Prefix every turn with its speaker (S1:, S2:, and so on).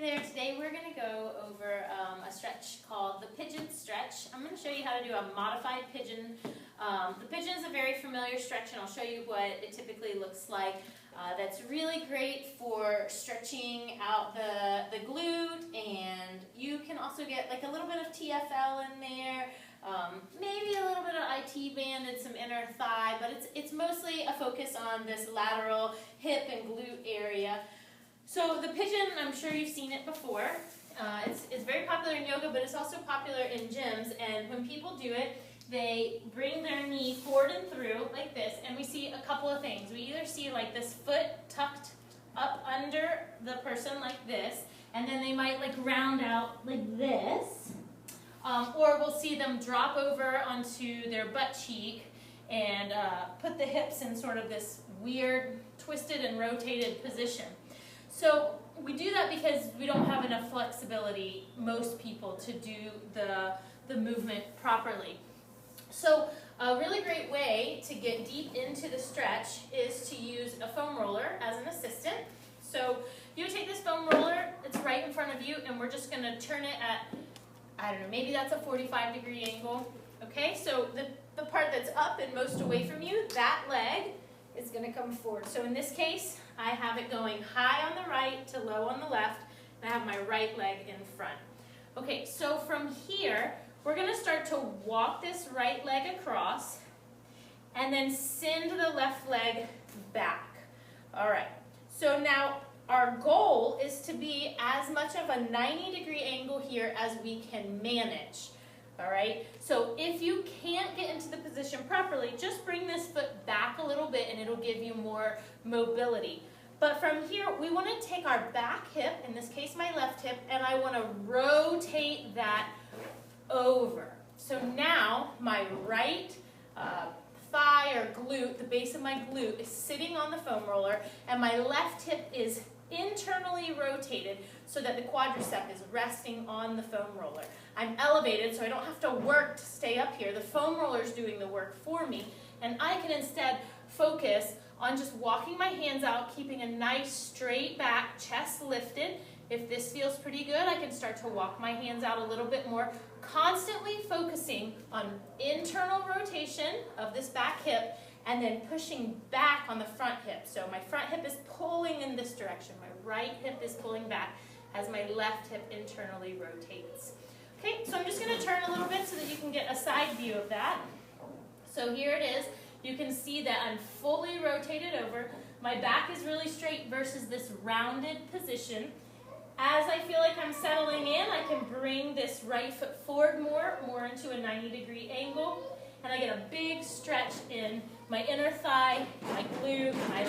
S1: Hey there, today we're going to go over a stretch called the Pigeon Stretch. I'm going to show you how to do a modified pigeon. The pigeon is a very familiar stretch and I'll show you what it typically looks like. That's really great for stretching out the glute, and you can also get like a little bit of TFL in there, maybe a little bit of IT band and some inner thigh, but it's mostly a focus on this lateral hip and glute area. So the pigeon, I'm sure you've seen it before. It's very popular in yoga, but it's also popular in gyms. And when people do it, they bring their knee forward and through like this, and we see a couple of things. We either see like this foot tucked up under the person like this, and then they might like round out like this, or we'll see them drop over onto their butt cheek and put the hips in sort of this weird twisted and rotated position. So we do that because we don't have enough flexibility, most people, to do the movement properly. So a really great way to get deep into the stretch is to use a foam roller as an assistant. So you take this foam roller, it's right in front of you, and we're just going to turn it at, I don't know, maybe that's a 45-degree angle. Okay, so the part that's up and most away from you, that leg is going to come forward. So in this case, I have it going high on the right to low on the left, and I have my right leg in front. Okay, so from here, we're going to start to walk this right leg across and then send the left leg back. All right, so now our goal is to be as much of a 90-degree angle here as we can manage. All right, so if you can't get into the position properly, just bring this foot back a little bit and it'll give you more mobility. But from here, we want to take our back hip, in this case my left hip, and I want to rotate that over. So now my right thigh or glute, the base of my glute, is sitting on the foam roller, and my left hip is internally rotated so that the quadricep is resting on the foam roller. I'm elevated, so I don't have to work to stay up here. The foam roller is doing the work for me, and I can instead focus on just walking my hands out, keeping a nice straight back, chest lifted. If this feels pretty good, I can start to walk my hands out a little bit more, constantly focusing on internal rotation of this back hip and then pushing back on the front hip. So my front hip is pulling in this direction. My right hip is pulling back as my left hip internally rotates. Okay, so I'm just going to turn a little bit so that you can get a side view of that. So here it is. You can see that I'm fully rotated over. My back is really straight versus this rounded position. As I feel like I'm settling in, I can bring this right foot forward more into a 90-degree angle, and I get a big stretch in my inner thigh, my glute, my